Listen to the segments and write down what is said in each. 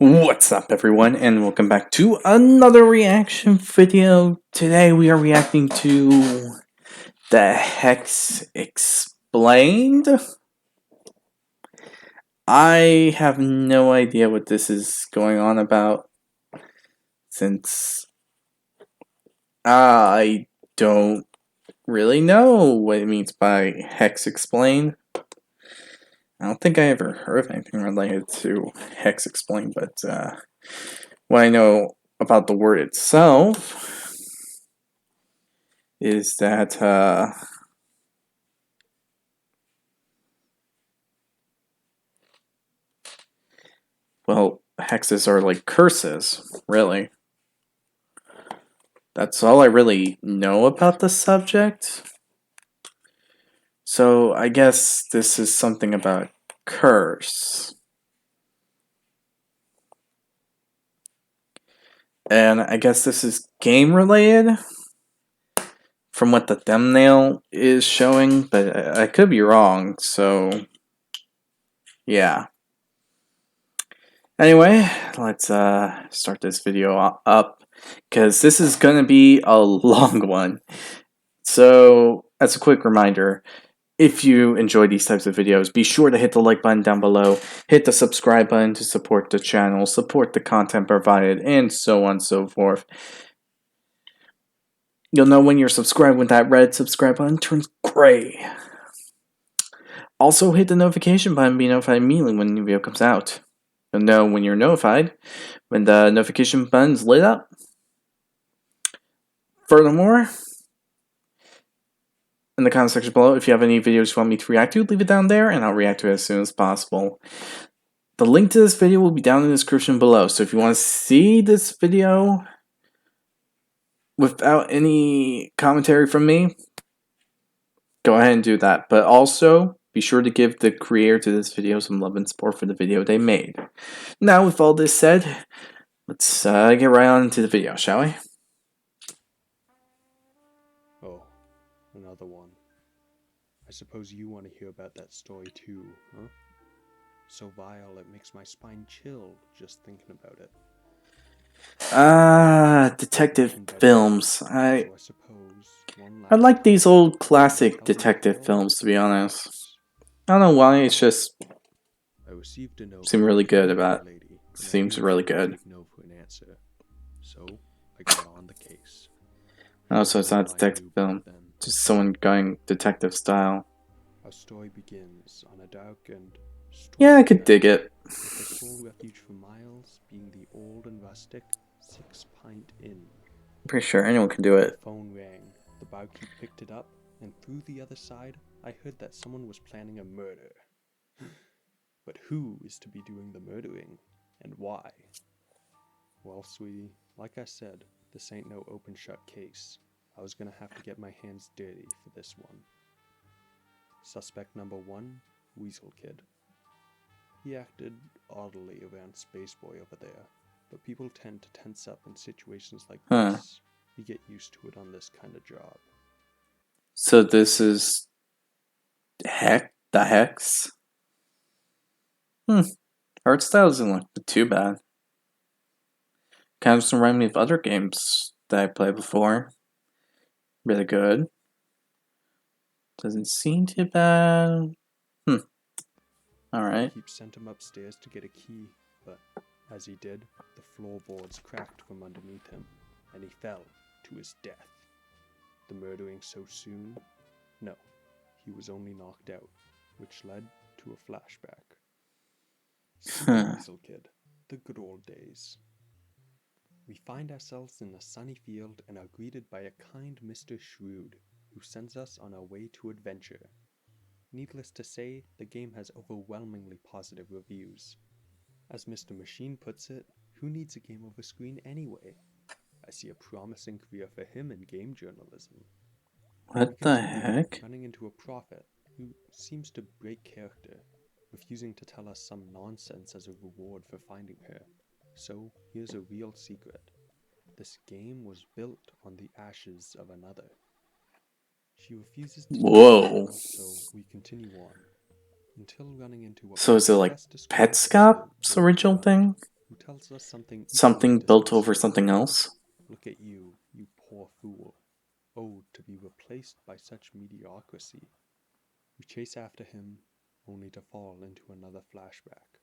What's up everyone, and welcome back to another reaction video. Today we are reacting to the Hex Explained. I have no idea what this is going on about, since I don't really know what it means by Hex Explained. I don't think I ever heard of anything related to Hex Explained, but what I know about the word itself is that well, hexes are like curses, really. That's all I really know about the subject. So I guess this is something about curse. And I guess this is game related from what the thumbnail is showing, but I could be wrong, so yeah. Anyway, let's start this video up, because this is gonna be a long one. So, as a quick reminder, if you enjoy these types of videos, be sure to hit the like button down below, hit the subscribe button to support the channel, support the content provided, and so on and so forth. You'll know when you're subscribed when that red subscribe button turns gray. Also, hit the notification button to be notified immediately when a new video comes out. You'll know when you're notified when the notification button is lit up. Furthermore, in the comment section below, if you have any videos you want me to react to, leave it down there and I'll react to it as soon as possible. The link to this video will be down in the description below, so if you want to see this video without any commentary from me, go ahead and do that. But also, be sure to give the creator to this video some love and support for the video they made. Now, with all this said, let's get right on into the video, shall we? Oh, another one. I suppose you want to hear about that story too, huh? So vile it makes my spine chill just thinking about it. Detective films. I like these old classic detective films, to be honest. I don't know why, it's just seem really good about it. Seems really good. So I got on the case. Oh, so it's not a detective film. Just someone going detective style. Our story begins on a dark and yeah, I could dig it. The sole refuge for miles being the old and rustic 6 Pint Inn. I'm pretty sure anyone can do it. The phone rang. The barkeep picked it up, and through the other side, I heard that someone was planning a murder. But who is to be doing the murdering, and why? Well, sweetie, like I said, this ain't no open-shut case. I was gonna have to get my hands dirty for this one. Suspect number 1, Weasel Kid. He acted oddly around Spaceboy over there, but people tend to tense up in situations like this. You get used to it on this kind of job. So this is the Hex? Art style doesn't look too bad. Kind of remind me of other games that I played before. Really good. Doesn't seem too bad. Alright. He sent him upstairs to get a key, but as he did, the floorboards cracked from underneath him, and he fell to his death. The murdering so soon? No, he was only knocked out, which led to a flashback. Weasel Kid, the good old days. We find ourselves in a sunny field and are greeted by a kind Mr. Shrewd, who sends us on our way to adventure. Needless to say, the game has overwhelmingly positive reviews. As Mr. Machine puts it, who needs a game over screen anyway? I see a promising career for him in game journalism. What the heck? Running into a prophet who seems to break character, refusing to tell us some nonsense as a reward for finding her. So, here's a real secret. This game was built on the ashes of another. She refuses to Whoa. So we continue on until running into a so is it like Petscop's original thing? tells us something equally Something built over dismissive. something else? Look at you, you poor fool. Oh, to be replaced by such mediocrity. We chase after him, only to fall into another flashback.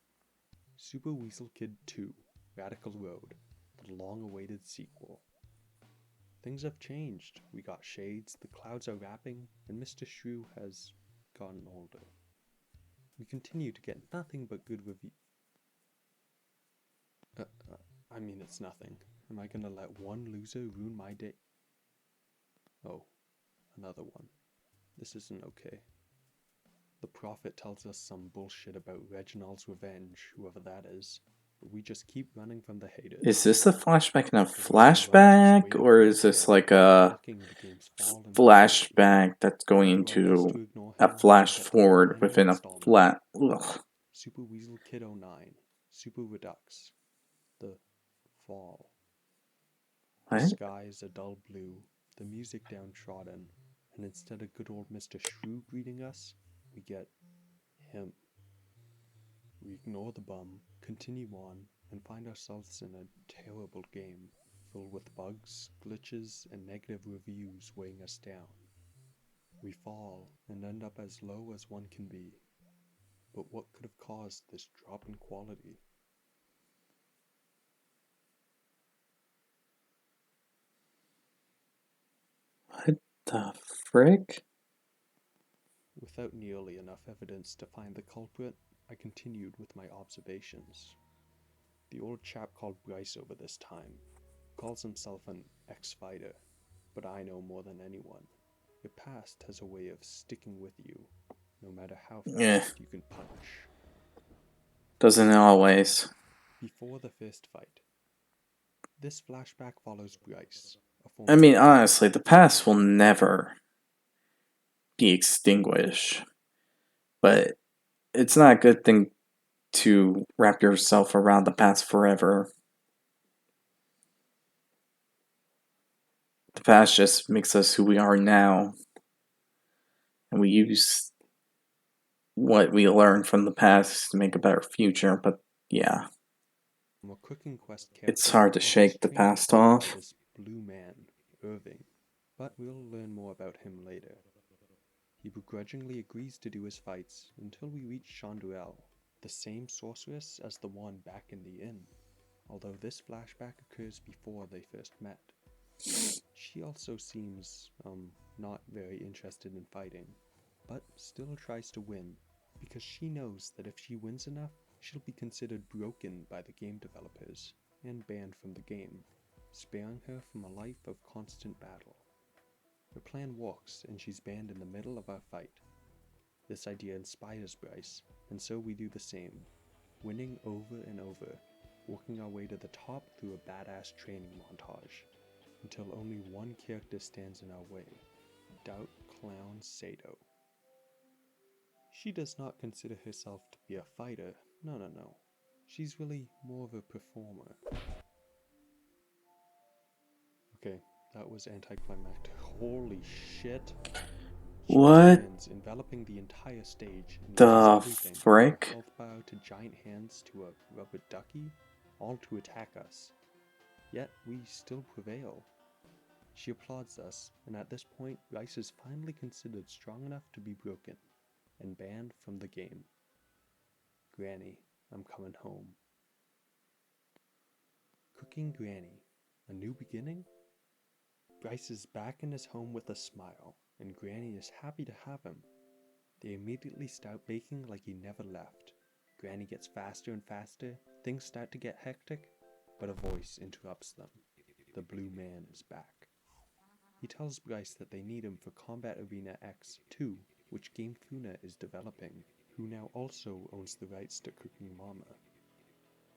Super Weasel Kid 2, Radical Road, the long-awaited sequel. Things have changed. We got shades, the clouds are wrapping, and Mr. Shrew has gotten older. We continue to get nothing but good reviews. I mean, it's nothing. Am I gonna let one loser ruin my day? Oh, another one. This isn't okay. The prophet tells us some bullshit about Reginald's revenge, whoever that is, but we just keep running from the haters. Is this a flashback and a The weasel runs his way flashback, to or is this Brookhaven, like a blocking the game's fall and fertility. flashback that's going You want us into to ignore a him? flash Get the forward final within a installment. flat? Ugh. Super Weasel Kid 09, Super Redux, The Fall. The What? skies are dull blue, the music downtrodden, and instead of good old Mr. Shrew greeting us, we get him. We ignore the bum, continue on, and find ourselves in a terrible game, filled with bugs, glitches, and negative reviews weighing us down. We fall, and end up as low as one can be. But what could have caused this drop in quality? What the frick? Without nearly enough evidence to find the culprit, I continued with my observations. The old chap called Bryce over this time calls himself an ex-fighter, but I know more than anyone. Your past has a way of sticking with you, no matter how Yeah, fast you can punch. doesn't it always? Before the first fight, this flashback follows Bryce, a I former mean, fighter. honestly, the past will never be extinguished, but it's not a good thing to wrap yourself around the past forever. The past just makes us who we are now, and we use what we learned from the past to make a better future, but yeah, I'm a Cooking Quest it's character, hard to and he's shake the trained to past fight by off. this blue man, Irving, but we'll learn more about him later. He begrudgingly agrees to do his fights until we reach Chandrel, the same sorceress as the one back in the inn, although this flashback occurs before they first met. She also seems, not very interested in fighting, but still tries to win, because she knows that if she wins enough, she'll be considered broken by the game developers and banned from the game, sparing her from a life of constant battle. Her plan works, and she's banned in the middle of our fight. This idea inspires Bryce, and so we do the same, winning over and over, working our way to the top through a badass training montage, until only one character stands in our way, Doubt Clown Sato. She does not consider herself to be a fighter, no. She's really more of a performer. Okay, that was anticlimactic. Holy shit. She What stands enveloping the entire stage and uses the everything from a frick? cloth bow to giant hands to a rubber ducky, all to attack us. Yet we still prevail. She applauds us, and at this point, Rice is finally considered strong enough to be broken and banned from the game. Granny, I'm coming home. Cooking Granny, a new beginning? Bryce is back in his home with a smile, and Granny is happy to have him. They immediately start baking like he never left. Granny gets faster and faster, things start to get hectic, but a voice interrupts them. The blue man is back. He tells Bryce that they need him for Combat Arena X2, which Game Funa is developing, who now also owns the rights to Cooking Mama.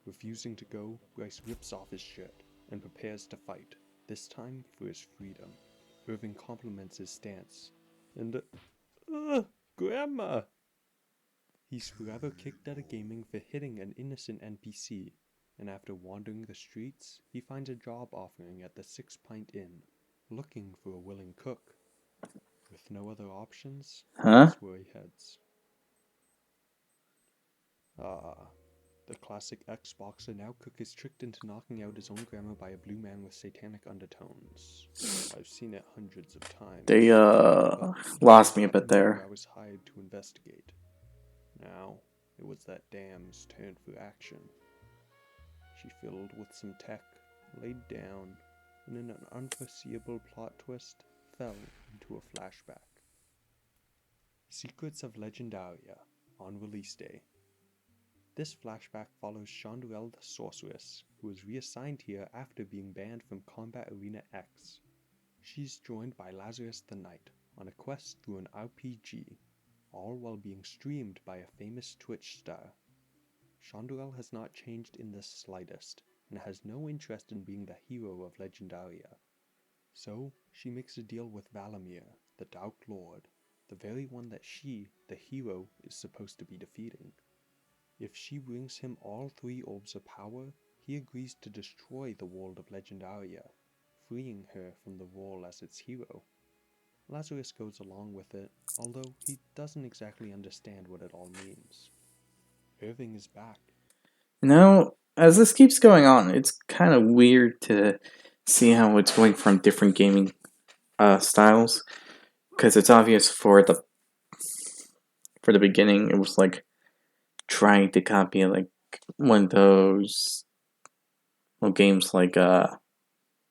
Refusing to go, Bryce rips off his shirt and prepares to fight, this time for his freedom. Irving compliments his stance, and Grandma! He's forever kicked out of gaming for hitting an innocent NPC, and after wandering the streets, he finds a job offering at the Six Pint Inn, looking for a willing cook. With no other options, Huh? that's where he heads. Ah, The classic Xboxer now cook is tricked into knocking out his own grandma by a blue man with satanic undertones. I've seen it hundreds of times. They But lost me a bit nothing new. there. I was hired to investigate. Now, it was that dam's turn for action. She filled with some tech, laid down, and in an unforeseeable plot twist, fell into a flashback. Secrets of Legendaria, on release day. This flashback follows Chandrel the Sorceress, who was reassigned here after being banned from Combat Arena X. She's joined by Lazarus the Knight on a quest through an RPG, all while being streamed by a famous Twitch star. Chandrel has not changed in the slightest, and has no interest in being the hero of Legendaria. So, she makes a deal with Valamir, the Dark Lord, the very one that she, the hero, is supposed to be defeating. If she brings him all 3 orbs of power, he agrees to destroy the world of Legendaria, freeing her from the role as its hero. Lazarus goes along with it, although he doesn't exactly understand what it all means. Irving is back. As this keeps going on, it's kind of weird to see how it's going from different gaming styles, because it's obvious for the beginning it was like trying to copy like one of those games like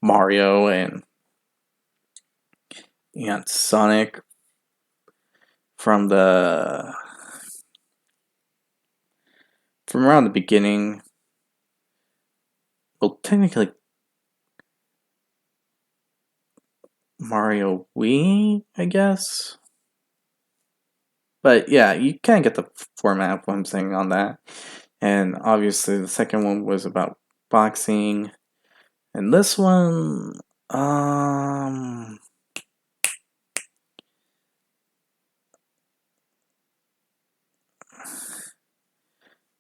Mario and Sonic from around the beginning. Well, technically Mario Wii, I guess. But yeah, you kind of get the format of what I'm saying on that. And obviously the second one was about boxing. And this one,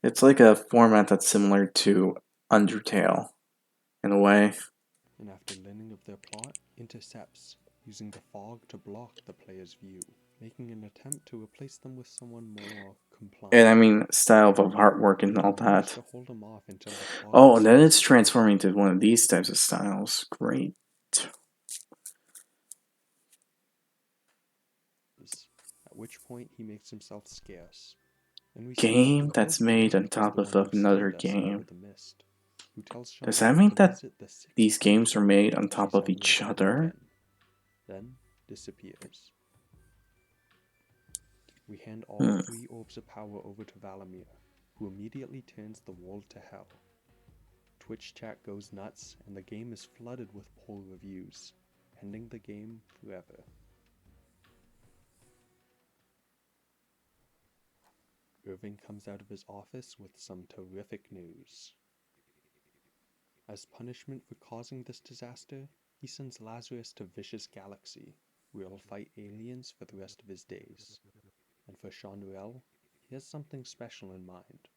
it's like a format that's similar to Undertale, in a way. And after learning of their plot, intercepts, using the fog to block the player's view, making an attempt to replace them with someone more compliant. And I mean, style of artwork and all Managed that. to hold him off until the fog Oh, and then dissipated. it's transforming to one of these types of styles. Great. At which point he makes himself scarce. And we see Game that the that's ghost made on is top the of one who another steered us game. into the mist, who tells Does that Chandrel mean to that visit the 6th these games are portal made on if top she's of ever each returning other? again. Then disappears. We hand all 3 orbs of power over to Valamir, who immediately turns the world to hell. Twitch chat goes nuts, and the game is flooded with poll reviews, ending the game forever. Irving comes out of his office with some terrific news. As punishment for causing this disaster, he sends Lazarus to Vicious Galaxy, where he'll fight aliens for the rest of his days. And for Chandrel, he has something special in mind.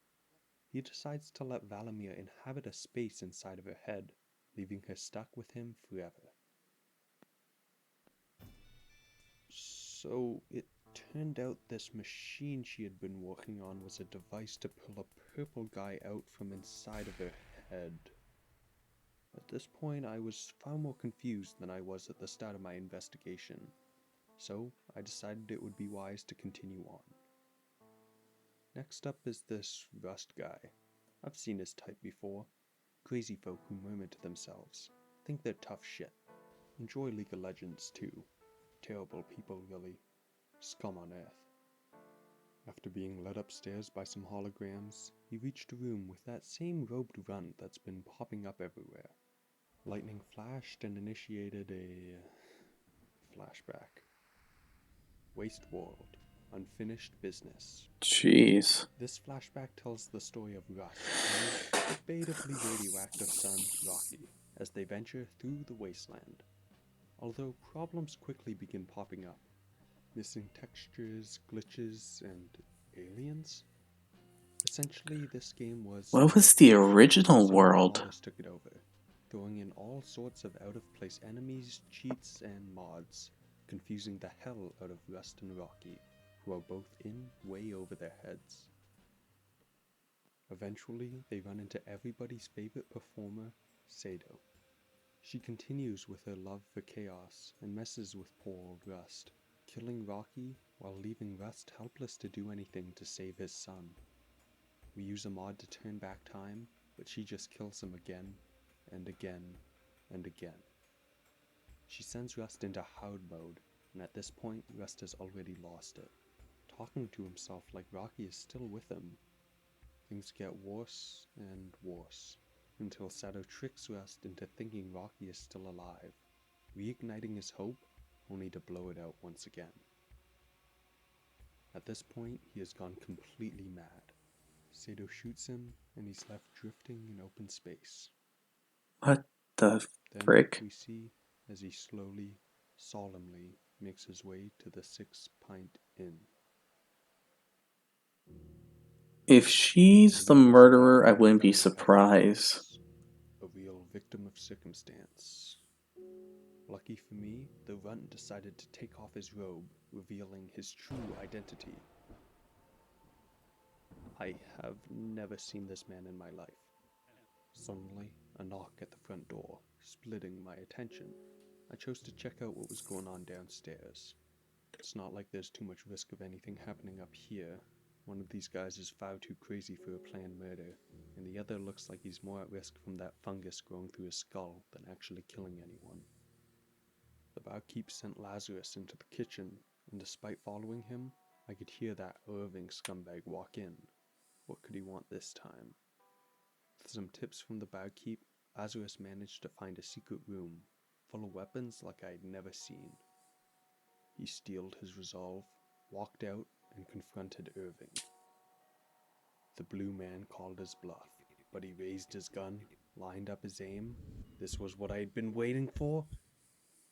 He decides to let Valamir inhabit a space inside of her head, leaving her stuck with him forever. So it turned out this machine she had been working on was a device to pull a purple guy out from inside of her head. At this point, I was far more confused than I was at the start of my investigation, so I decided it would be wise to continue on. Next up is this Rust guy. I've seen his type before. Crazy folk who murmur to themselves, think they're tough shit. Enjoy League of Legends too. Terrible people, really. Scum on earth. After being led upstairs by some holograms, he reached a room with that same robed runt that's been popping up everywhere. Lightning flashed and initiated a flashback. Waste World. Unfinished business. Jeez. This flashback tells the story of Rust and his debatably radioactive son, Rocky, as they venture through the wasteland. Although problems quickly begin popping up. Missing textures, glitches, and aliens? Essentially, this game was What was the original someone world? else took it over, throwing in all sorts of out-of-place enemies, cheats, and mods, confusing the hell out of Rust and Rocky, who are both in way over their heads. Eventually, they run into everybody's favorite performer, Sado. She continues with her love for chaos and messes with poor old Rust, killing Rocky while leaving Rust helpless to do anything to save his son. We use a mod to turn back time, but she just kills him again and again and again. She sends Rust into hard mode, and at this point Rust has already lost it, talking to himself like Rocky is still with him. Things get worse and worse, until Sado tricks Rust into thinking Rocky is still alive, reigniting his hope, only to blow it out once again. At this point, he has gone completely mad. Sado shoots him, and he's left drifting in open space. What the Then frick? we see as he slowly, solemnly makes his way to the 6-Pint Inn. If she's the murderer, I wouldn't be surprised. A real victim of circumstance. Lucky for me, the runt decided to take off his robe, revealing his true identity. I have never seen this man in my life. Suddenly, a knock at the front door, splitting my attention. I chose to check out what was going on downstairs. It's not like there's too much risk of anything happening up here. One of these guys is far too crazy for a planned murder, and the other looks like he's more at risk from that fungus growing through his skull than actually killing anyone. The barkeep sent Lazarus into the kitchen, and despite following him, I could hear that Irving scumbag walk in. What could he want this time? With some tips from the barkeep, Lazarus managed to find a secret room, full of weapons like I'd never seen. He steeled his resolve, walked out, and confronted Irving. The blue man called his bluff, but he raised his gun, lined up his aim. This was what I had been waiting for.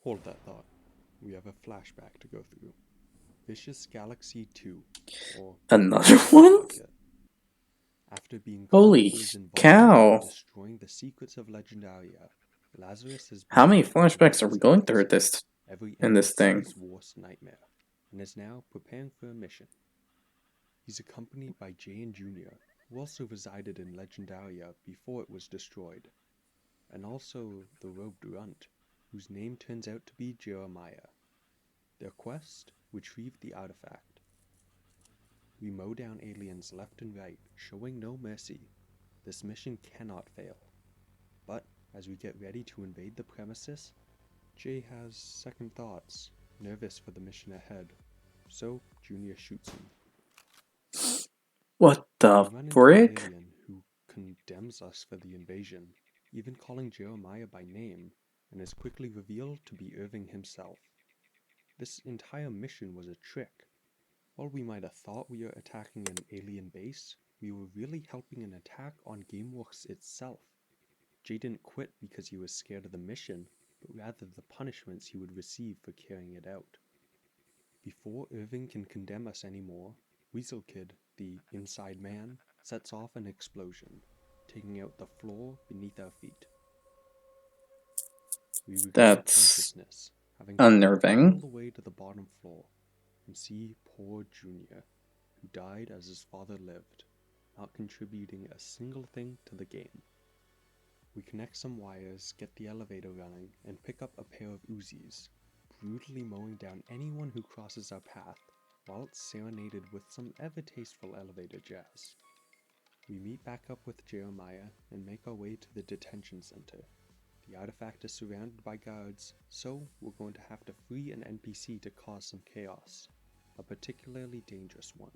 Hold that thought. We have a flashback to go through. Vicious Galaxy 2, or Another one? after being caught Holy for his involvement in cow. destroying the secrets of Legendaria, Lazarus has How many become flashbacks are we everybody's going through adversary, this every in this thing? NPC's worst nightmare, and is now preparing for a mission. He's accompanied by Jay and Junior, who also resided in Legendaria before it was destroyed, and also the robed runt, whose name turns out to be Jeremiah. Their quest? Retrieve the artifact. We mow down aliens left and right, showing no mercy. This mission cannot fail. But as we get ready to invade the premises, Jay has second thoughts, nervous for the mission ahead. So Junior shoots him. What We the run into an frick? alien who condemns us for the invasion, even calling Jeremiah by name, and is quickly revealed to be Irving himself. This entire mission was a trick. While we might have thought we were attacking an alien base, we were really helping an attack on GameWorks itself. Jay didn't quit because he was scared of the mission, but rather the punishments he would receive for carrying it out. Before Irving can condemn us anymore, Weasel Kid, the inside man, sets off an explosion, taking out the floor beneath our feet. We regain That's consciousness, having fallen all unnerving. the way to the bottom floor, and see poor Junior, who died as his father lived, not contributing a single thing to the game. We connect some wires, get the elevator running, and pick up a pair of Uzis, brutally mowing down anyone who crosses our path, while it's serenaded with some ever-tasteful elevator jazz. We meet back up with Jeremiah and make our way to the detention center. The artifact is surrounded by guards, so we're going to have to free an NPC to cause some chaos, a particularly dangerous one.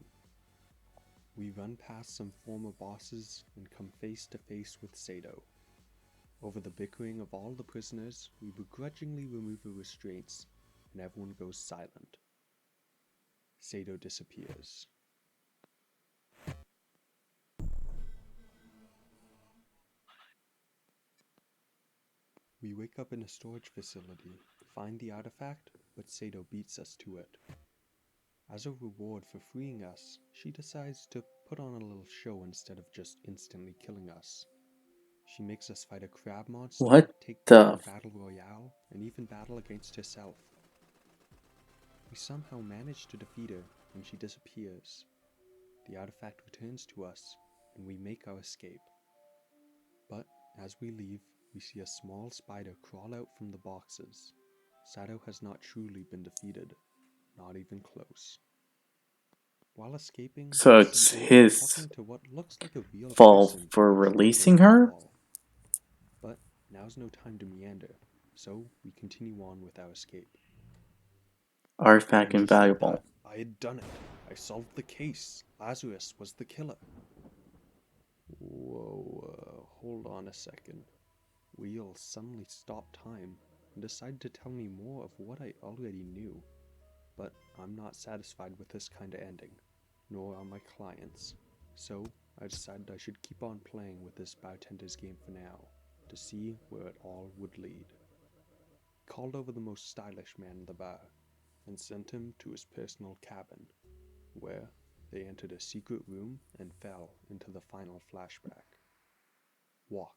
We run past some former bosses and come face to face with Sado. Over the bickering of all the prisoners, we begrudgingly remove the restraints, and everyone goes silent. Sado disappears. We wake up in a storage facility, find the artifact, but Sado beats us to it. As a reward for freeing us, she decides to put on a little show instead of just instantly killing us. She makes us fight a crab monster, What take part the in Battle Royale, and even battle against herself. We somehow manage to defeat her, and she disappears. The artifact returns to us, and we make our escape. But as we leave, we see a small spider crawl out from the boxes. Sato has not truly been defeated, not even close. While escaping, So we it's see Amy his talking to what looks like a real fault person for crouched releasing behind a her? wall. But now's no time to meander, so we continue on with our escape. Artifact And just like invaluable. that, I had done it. I solved the case. Lazarus was the killer. Whoa, hold on a second. We'll suddenly stop time and decide to tell me more of what I already knew. But I'm not satisfied with this kind of ending, nor are my clients. So I decided I should keep on playing with this bartender's game for now, to see where it all would lead. Called over the most stylish man in the bar, and sent him to his personal cabin, where they entered a secret room and fell into the final flashback. Walk,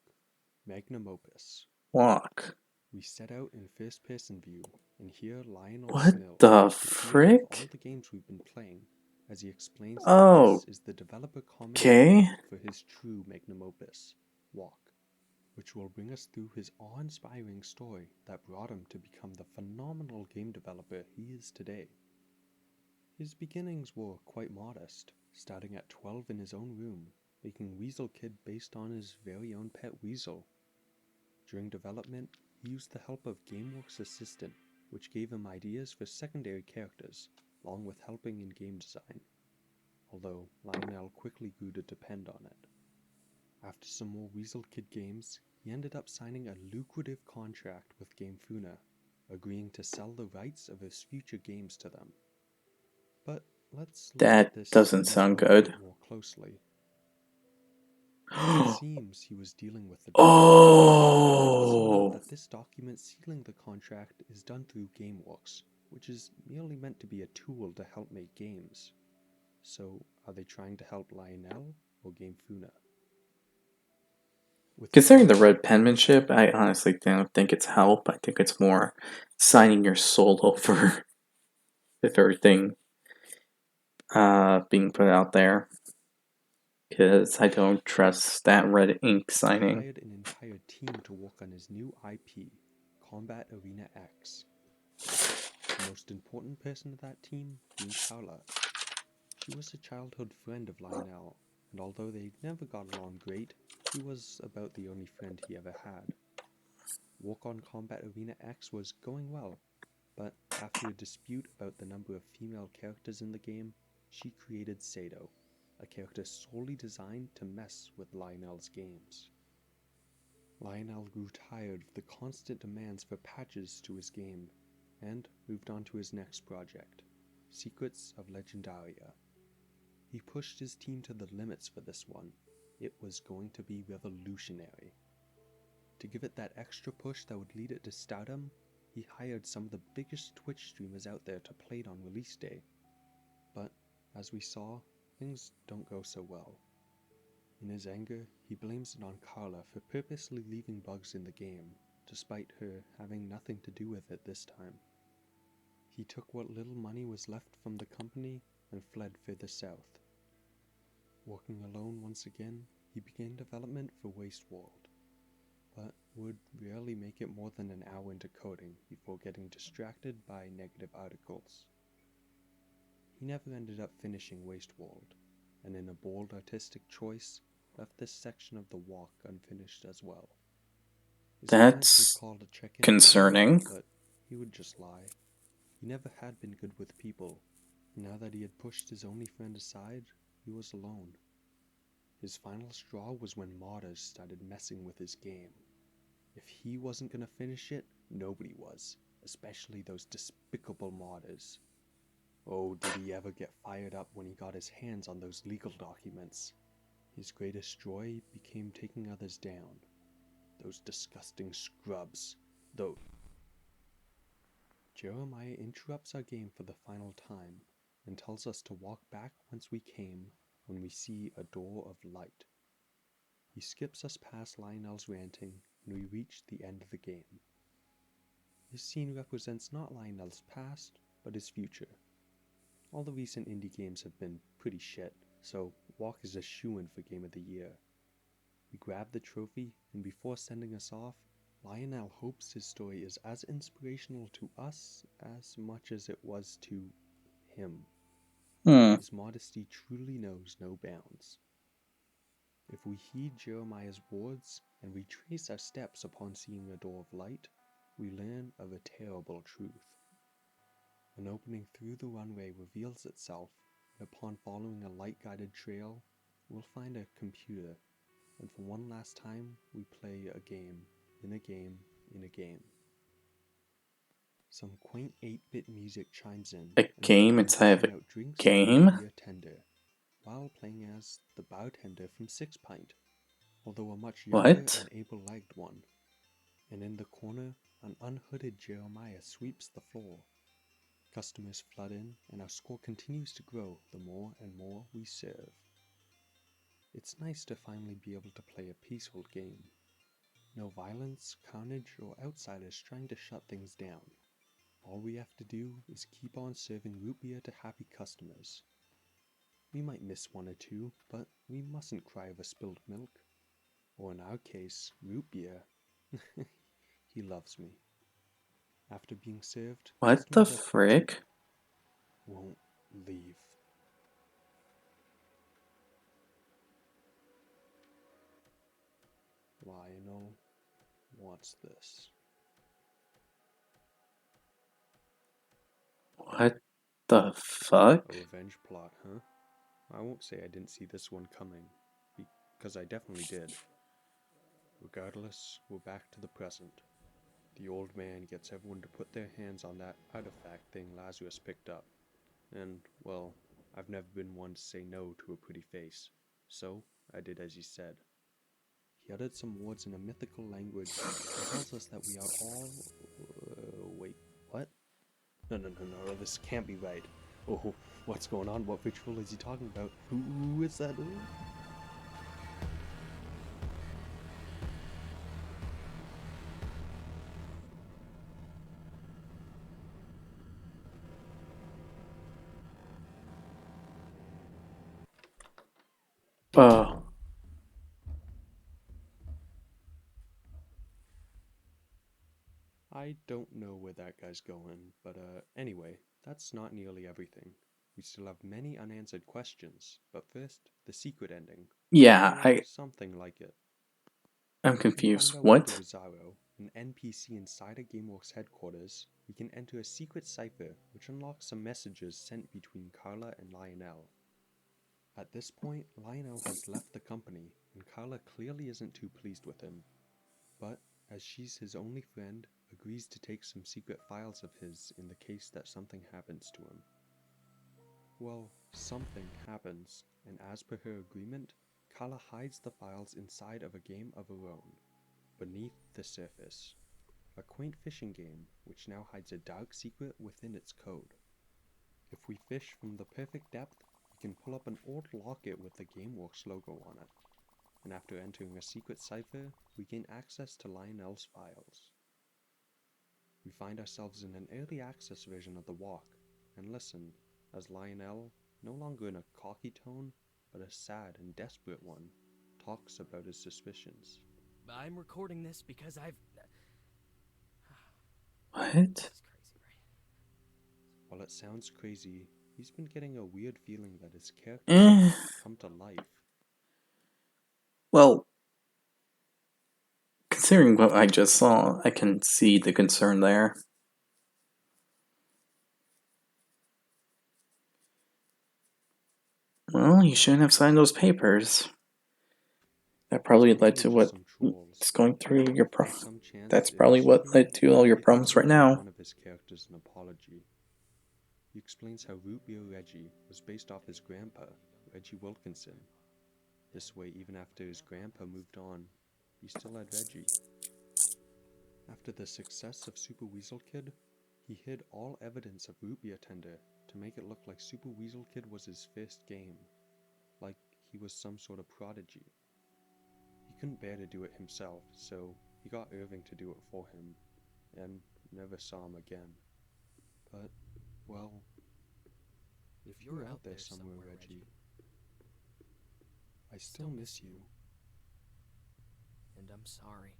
magnum opus. Walk. We set out in first-person view, and hear Lionel What Snill, the the creator of all frick? the games we've been playing, as he explains that Oh, this is the developer okay. commentary for his true magnum opus, Walk, which will bring us through his awe-inspiring story that brought him to become the phenomenal game developer he is today. His beginnings were quite modest, starting at 12 in his own room, making Weasel Kid based on his very own pet weasel. During development, he used the help of GameWorks Assistant, which gave him ideas for secondary characters, along with helping in game design, although Lionel quickly grew to depend on it. After some more Weasel Kid games, he ended up signing a lucrative contract with GameFuna, agreeing to sell the rights of his future games to them. But let's look at That this doesn't sound detail a bit good. more closely. It seems he was dealing with the government. Also note Oh, that this document sealing the contract is done through GameWorks, which is merely meant to be a tool to help make games. So, are they trying to help Lionel or GameFuna? With his considering the contract red penmanship, I honestly don't think it's help. I think it's more signing your soul over with everything being put out there. Because I don't trust that red ink he signing. hired an entire team to work on his new IP, Combat Arena X. The most important person of that team being Carla. She was a childhood friend of Lionel, and although they never got along great, she was about the only friend he ever had. Work on Combat Arena X was going well, but after a dispute about the number of female characters in the game, she created Sato, a character solely designed to mess with Lionel's games. Lionel grew tired of the constant demands for patches to his game, and moved on to his next project, Secrets of Legendaria. He pushed his team to the limits for this one. It was going to be revolutionary. To give it that extra push that would lead it to stardom, he hired some of the biggest Twitch streamers out there to play it on release day. But, as we saw, things don't go so well. In his anger, he blames it on Carla for purposely leaving bugs in the game, despite her having nothing to do with it this time. He took what little money was left from the company and fled further south. Working alone once again, he began development for Wasteworld, but would rarely make it more than an hour into coding before getting distracted by negative articles. He never ended up finishing Wasteworld, and in a bold artistic choice, left this section of the walk unfinished as well. His clients would That's call to check in with him, concerning. but he would just lie. He never had been good with people. Now that he had pushed his only friend aside, he was alone. His final straw was when modders started messing with his game. If he wasn't gonna finish it, nobody was, especially those despicable modders. Oh, did he ever get fired up when he got his hands on those legal documents. His greatest joy became taking others down. Those disgusting scrubs. Though Jeremiah interrupts our game for the final time and tells us to walk back whence we came when we see a door of light. He skips us past Lionel's ranting and we reach the end of the game. This scene represents not Lionel's past, but his future. All the recent indie games have been pretty shit, so Walk is a shoo-in for Game of the Year. We grab the trophy, and before sending us off, Lionel hopes his story is as inspirational to us as much as it was to him. His modesty truly knows no bounds. If we heed Jeremiah's words and retrace our steps upon seeing a door of light, we learn of a terrible truth. An opening through the runway reveals itself, and upon following a light-guided trail, we'll find a computer, and for one last time, we play a game, in a game, in a game. Some quaint 8-bit music chimes in, A and we game begin inside of dishing a out drinks game? to the tender, while playing as the bartender from Six Pint, although a much younger What? and able-legged one. And in the corner, an unhooded Jeremiah sweeps the floor. Customers flood in, and our score continues to grow the more and more we serve. It's nice to finally be able to play a peaceful game. No violence, carnage, or outsiders trying to shut things down. All we have to do is keep on serving root beer to happy customers. We might miss one or two, but we mustn't cry over spilled milk. Or in our case, root beer. He loves me. After being served, What the customers are pleasant. frick? Won't leave. Lionel wants this. What the fuck? A revenge plot, huh? I won't say I didn't see this one coming, because I definitely did. Regardless, we're back to the present. The old man gets everyone to put their hands on that artifact thing Lazarus picked up. And, well, I've never been one to say no to a pretty face, so I did as he said. He uttered some words in a mythical language and tells us that we are all... wait, what? No, this can't be right. Oh, what's going on? What ritual is he talking about? Who is that? Oh. I don't know where that guy's going, but anyway, that's not nearly everything. We still have many unanswered questions, but first, the secret ending. Yeah, Or something like it. I'm If we confused. find our way to What? Rosario, an NPC inside a GameWorks headquarters, we can enter a secret cipher which unlocks some messages sent between Carla and Lionel. At this point, Lionel has left the company, and Carla clearly isn't too pleased with him. But, as she's his only friend, agrees to take some secret files of his in the case that something happens to him. Well, something happens, and as per her agreement, Carla hides the files inside of a game of her own, Beneath the Surface, a quaint fishing game which now hides a dark secret within its code. If we fish from the perfect depth, we can pull up an old locket with the GameWorks logo on it, and after entering a secret cipher, we gain access to Lionel's files. We find ourselves in an early access version of the walk, and listen as Lionel, no longer in a cocky tone, but a sad and desperate one, talks about his suspicions. I'm recording this because I've... What? This is crazy, right? While it sounds crazy, he's been getting a weird feeling that his character Eh. has come to life. Well, considering what I just saw, I can see the concern there. Well, you shouldn't have signed those papers. That probably led to what's going through your problem. That's probably what led to all your problems right now. One of his characters an apology. He explains how Root Beer Reggie was based off his grandpa, Reggie Wilkinson. This way, even after his grandpa moved on, he still had Reggie. After the success of Super Weasel Kid, he hid all evidence of Root Beer Tender to make it look like Super Weasel Kid was his first game, like he was some sort of prodigy. He couldn't bear to do it himself, so he got Irving to do it for him, and never saw him again. But, well, if you're out there somewhere, Reggie, I still miss you. And I'm sorry.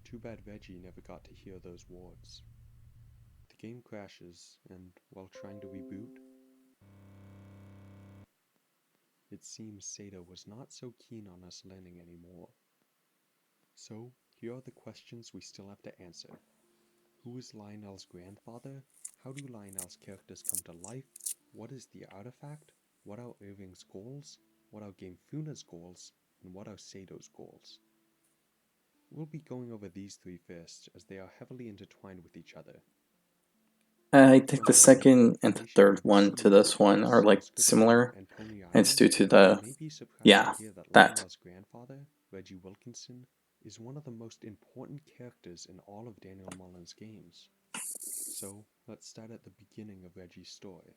Too bad Reggie never got to hear those words. The game crashes, and while trying to reboot, it seems Sada was not so keen on us learning anymore. So, here are the questions we still have to answer. Who is Lionel's grandfather? How do Lionel's characters come to life? What is the artifact? What are Irving's goals? What are Game Funa's goals? And what are Sato's goals? We'll be going over these three first, as they are heavily intertwined with each other. I think the From the limited second and the information third we one to received this about one are this, like inscription, similar. and Pony It's Island, due to you the may be surprised to yeah, hear that that. Lionel's grandfather, Reggie Wilkinson, is one of the most important characters in all of Daniel Mullen's games. So, let's start at the beginning of Reggie's story.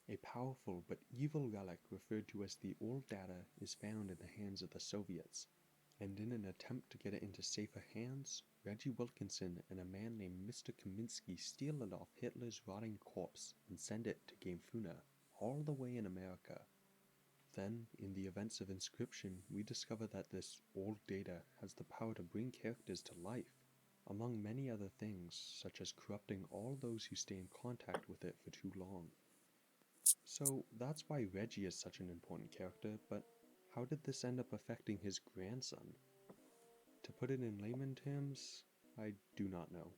A powerful but evil relic referred to as the Old Data is found in the hands of the Soviets, and in an attempt to get it into safer hands, Reggie Wilkinson and a man named Mr. Kaminsky steal it off Hitler's rotting corpse and send it to Game Funa, all the way in America. Then, in the events of Inscription, we discover that this old data has the power to bring characters to life, among many other things, such as corrupting all those who stay in contact with it for too long. So that's why Reggie is such an important character, but how did this end up affecting his grandson? To put it in layman terms, I do not know.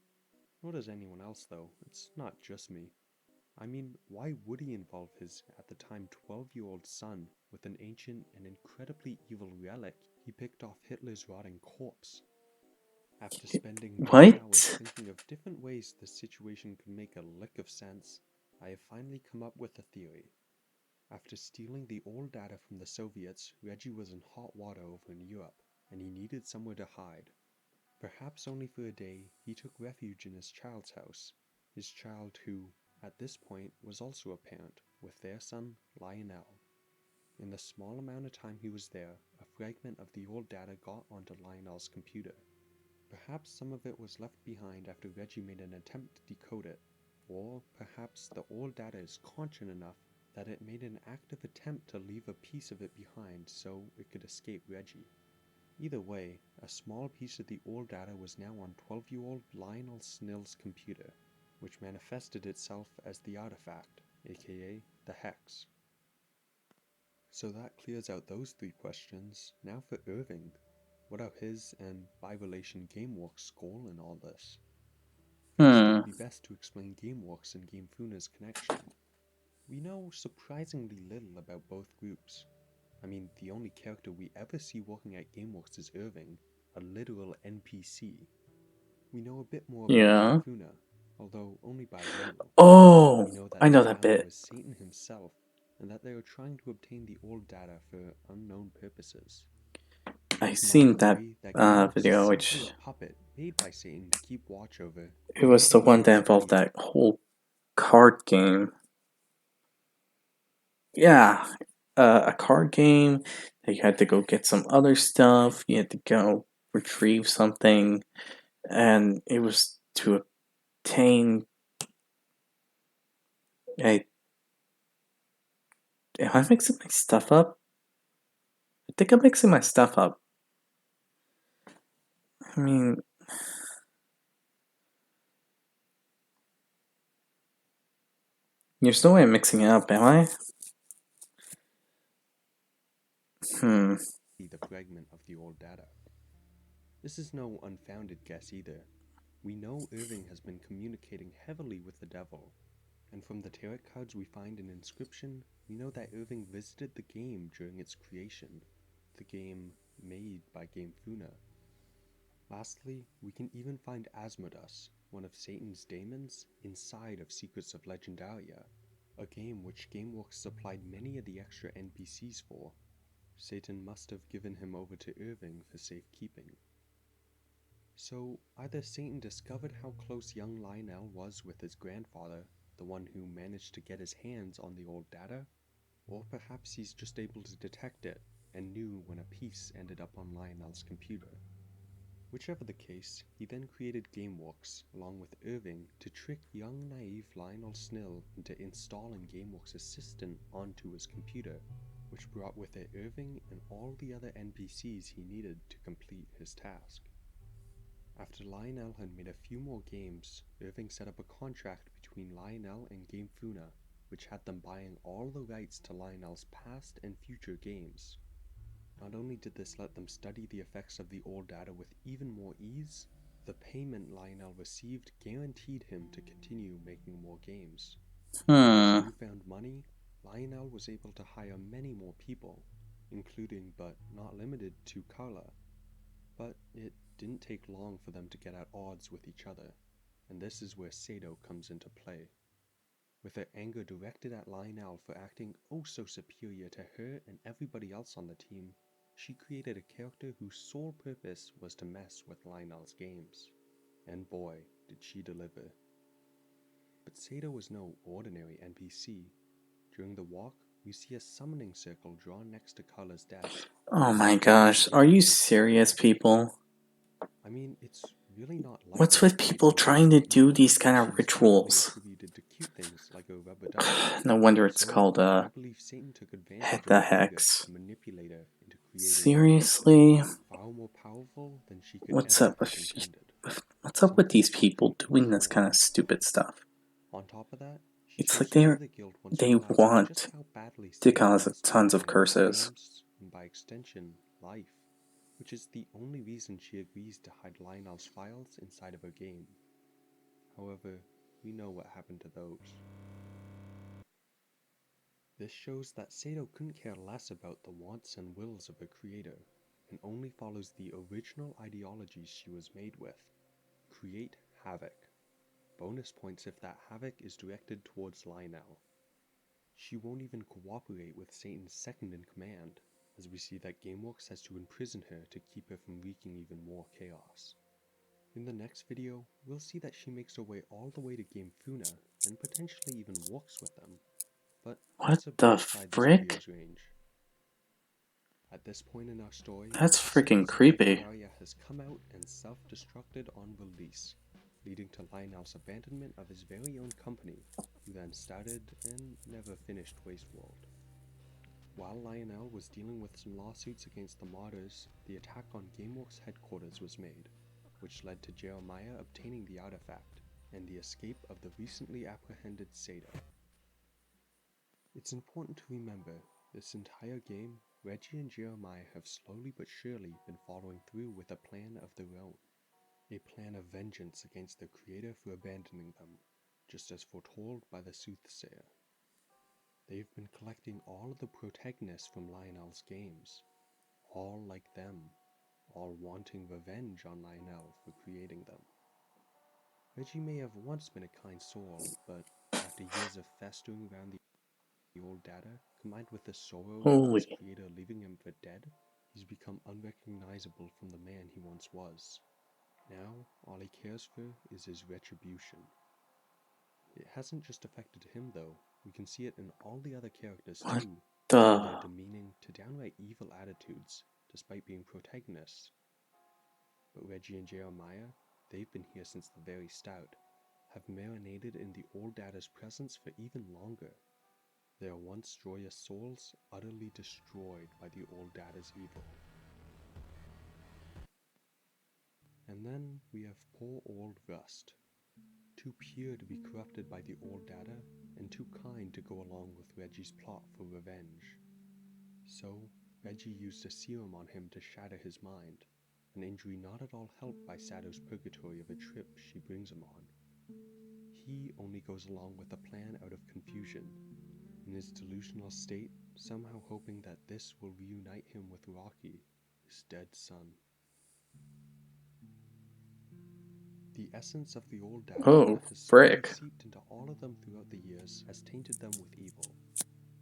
Nor does anyone else, though. It's not just me. I mean, why would he involve his, at the time, 12-year-old son with an ancient and incredibly evil relic he picked off Hitler's rotting corpse? After spending many hours What? thinking of different ways this situation could make a lick of sense, I have finally come up with a theory. After stealing the old data from the Soviets, Reggie was in hot water over in Europe, and he needed somewhere to hide. Perhaps only for a day, he took refuge in his child's house, his child who, at this point, was also a parent, with their son, Lionel. In the small amount of time he was there, a fragment of the old data got onto Lionel's computer. Perhaps some of it was left behind after Reggie made an attempt to decode it, or perhaps the old data is conscient enough that it made an active attempt to leave a piece of it behind so it could escape Reggie. Either way, a small piece of the old data was now on 12-year-old Lionel Snell's computer, which manifested itself as the artifact, aka the Hex. So that clears out those three questions. Now for Irving. What are his, and by relation GameWorks' goal in all this? First, it would be best to explain GameWorks and Game Funa's connection. We know surprisingly little about both groups. I mean, the only character we ever see working at GameWorks is Irving, a literal NPC. We know a bit more about Game Yeah. Funa, although only by little. Oh, We know that I know their that founder bit. was Satan himself, and that they are trying to obtain the old data for unknown purposes. I It's my seen that theory that GameWorks is video, simply a which puppet made by Satan to keep watch over it was the anything one that that is involved valuable. that whole card game. Yeah, a card game that you had to go get some other stuff. You had to go retrieve something, and it was to obtain a. Am I mixing my stuff up? I think I'm mixing my stuff up. I mean, there's no way I'm mixing it up, am I? The fragment of the old data. This is no unfounded guess either. We know Irving has been communicating heavily with the devil, and from the tarot cards we find in Inscription, we know that Irving visited the game during its creation, the game made by Game Funa. Lastly, we can even find Asmodeus, one of Satan's daemons, inside of Secrets of Legendaria, a game which GameWorks supplied many of the extra NPCs for. Satan must have given him over to Irving for safekeeping. So, either Satan discovered how close young Lionel was with his grandfather, the one who managed to get his hands on the old data, or perhaps he's just able to detect it and knew when a piece ended up on Lionel's computer. Whichever the case, he then created GameWorks along with Irving to trick young naive Lionel Snell into installing GameWorks' assistant onto his computer. which brought with it Irving and all the other NPCs he needed to complete his task. After Lionel had made a few more games, Irving set up a contract between Lionel and Game Funa, which had them buying all the rights to Lionel's past and future games. Not only did this let them study the effects of the old data with even more ease, the payment Lionel received guaranteed him to continue making more games. With this newfound money, Lionel was able to hire many more people, including but not limited to Carla. But it didn't take long for them to get at odds with each other, and this is where Sato comes into play. With her anger directed at Lionel for acting oh so superior to her and everybody else on the team, she created a character whose sole purpose was to mess with Lionel's games. And boy, did she deliver. But Sato was no ordinary NPC. During the walk, we see a summoning circle drawn next to Carla's desk. Oh my gosh, are you serious, people? I mean, it's really not like What's her. with people trying to do these kind of She's frequently rituals? attributed to cute things like a rubber duck. No wonder it's So, called, I believe Satan took advantage the of her anger Hex. to manipulate her into creating Seriously? far more powerful than she could What's ever up have with intended. what's up with these Something people to doing this kind control. of stupid stuff? On top of that, she It's shows like the other guild once they realizing want just how badly to Satan cause wants to tons of control their curses. games and by extension, life, which is the only reason she agrees to hide Lionel's files inside of her game. However, we know what happened to those. This shows that Sato couldn't care less about the wants and wills of her creator, and only follows the original ideologies she was made with. Create havoc. Bonus points if that havoc is directed towards Lionel. She won't even cooperate with Satan's second in command, as we see that GameWorks has to imprison her to keep her from wreaking even more chaos. In the next video, we'll see that she makes her way all the way to Game Funa, and potentially even works with them. But What that's a bit the outside this frick? video's range. At this point in our story, That's the freaking secret security creepy. area has come out and self-destructed on release, leading to Lionel's abandonment of his very own company, who then started and never finished Wasteworld. While Lionel was dealing with some lawsuits against the modders, the attack on GameWorks headquarters was made, which led to Jeremiah obtaining the artifact, and the escape of the recently apprehended Sato. It's important to remember, this entire game, Reggie and Jeremiah have slowly but surely been following through with a plan of their own. A plan of vengeance against their creator for abandoning them, just as foretold by the soothsayer. They've been collecting all of the protagonists from Lionel's games, all like them, all wanting revenge on Lionel for creating them. Reggie may have once been a kind soul, but after years of festering around the old data, combined with the sorrow of his Holy. creator leaving him for dead, he's become unrecognizable from the man he once was. Now, all he cares for is his retribution. It hasn't just affected him though, we can see it in all the other characters What too, the? their demeaning to downright evil attitudes, despite being protagonists. But Reggie and Jeremiah, they've been here since the very start, have marinated in the old data's presence for even longer. Their once joyous souls utterly destroyed by the old data's evil. And then we have poor old Rust, too pure to be corrupted by the old data, and too kind to go along with Reggie's plot for revenge. So, Reggie used a serum on him to shatter his mind, an injury not at all helped by Sato's purgatory of a trip she brings him on. He only goes along with the plan out of confusion, in his delusional state, somehow hoping that this will reunite him with Rocky, his dead son. The essence of the old data Oh, that has slowly frick. seeped into all of them throughout the years has tainted them with evil,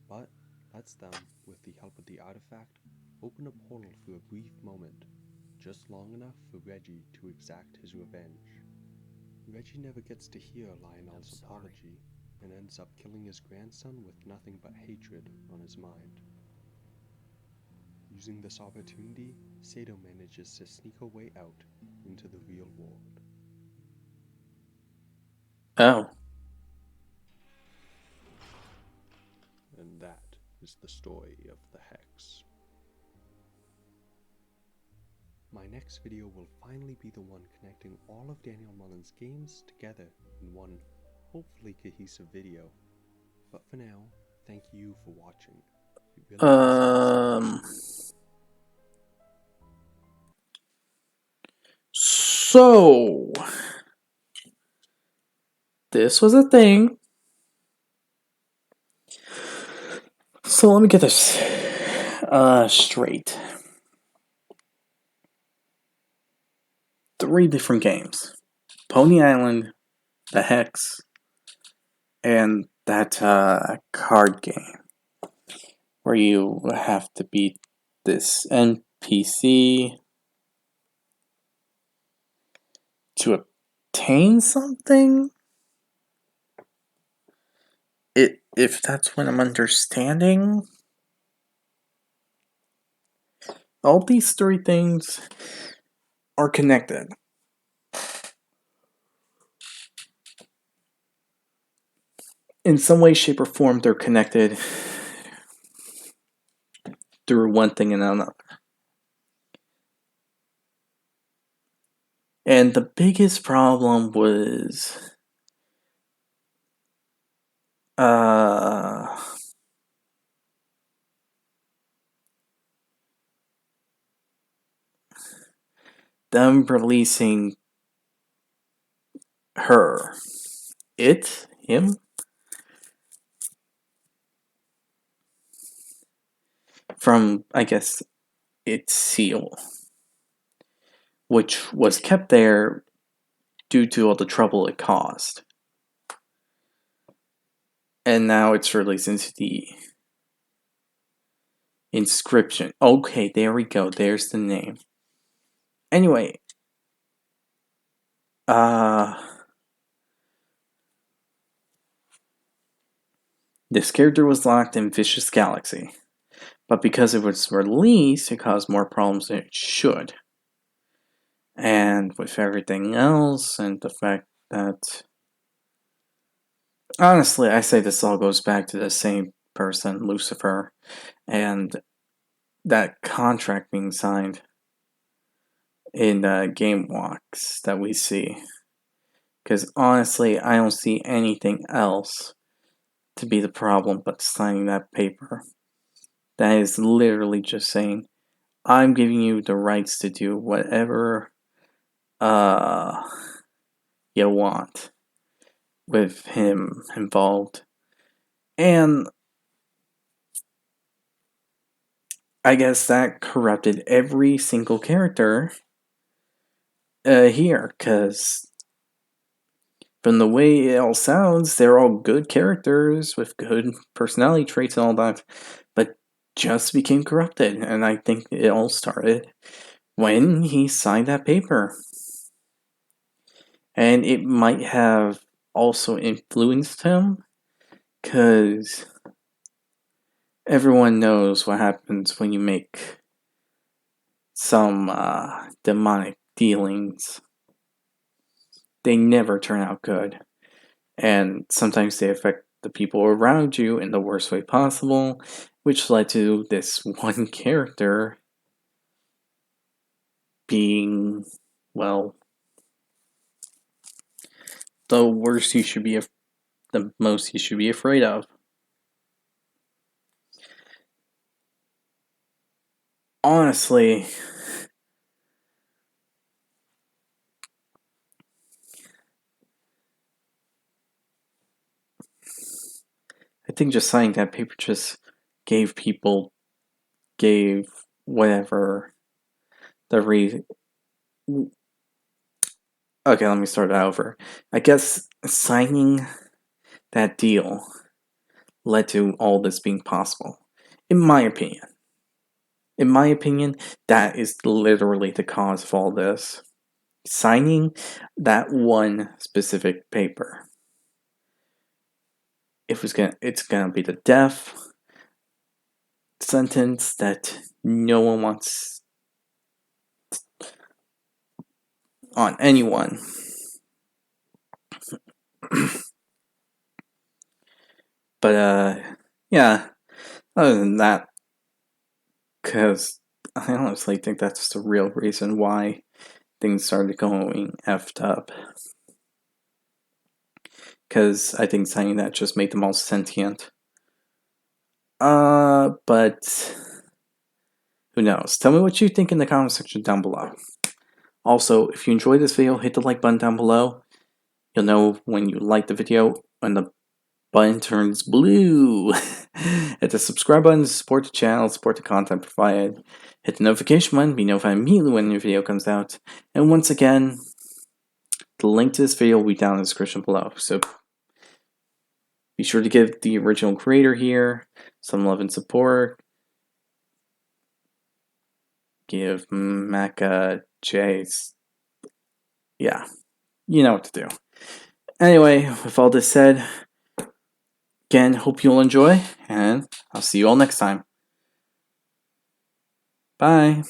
but lets them, with the help of the artifact, open a portal for a brief moment, just long enough for Reggie to exact his revenge. Reggie never gets to hear Lionel's apology, and ends up killing his grandson with nothing but hatred on his mind. Using this opportunity, Sato manages to sneak her way out into the real world. Oh. And that is the story of the Hex. My next video will finally be the one connecting all of Daniel Mullen's games together in one, hopefully cohesive video. But for now, thank you for watching. It really does So this was a thing. So let me get this straight. 3 different games: Pony Island, the Hex, and that card game where you have to beat this NPC to obtain something. If that's what I'm understanding. All these 3 things are connected. In some way, shape, or form, they're connected through one thing and another. And the biggest problem was them releasing her. Him? From, I guess, its seal, which was kept there due to all the trouble it caused. And now it's released into the inscription. Okay, there we go. There's the name. Anyway, this character was locked in Vicious Galaxy, but because it was released, it caused more problems than it should. And with everything else, and the fact that... Honestly, I say this all goes back to the same person, Lucifer, and that contract being signed in game walks that we see. Because honestly, I don't see anything else to be the problem but signing that paper. That is literally just saying, I'm giving you the rights to do whatever you want with him involved. And I guess that corrupted every single character here, because from the way it all sounds, they're all good characters with good personality traits and all that, but just became corrupted. And I think it all started when he signed that paper. And it might have also influenced him, because everyone knows what happens when you make some demonic dealings. They never turn out good. And sometimes they affect the people around you in the worst way possible, which led to this one character being, well, the worst you should be, the most you should be afraid of. Honestly, I think just signing that paper just gave whatever the reason. Okay, let me start that over. I guess signing that deal led to all this being possible. In my opinion. In my opinion, that is literally the cause of all this. Signing that one specific paper. It's gonna be the death sentence that no one wants on anyone. But yeah, Other than that, because I honestly think that's the real reason why things started going effed up. Because I think saying that just made them all sentient. But who knows? Tell me what you think in the comment section down below. Also, if you enjoyed this video, hit the like button down below. You'll know when you like the video when the button turns blue. Hit the subscribe button to support the channel, support the content provided. Hit the notification button, be notified immediately when a new video comes out. And once again, the link to this video will be down in the description below. So be sure to give the original creator here some love and support. Give Mecha Jace. Yeah, you know what to do. Anyway, with all this said, again, hope you'll enjoy, and I'll see you all next time. Bye.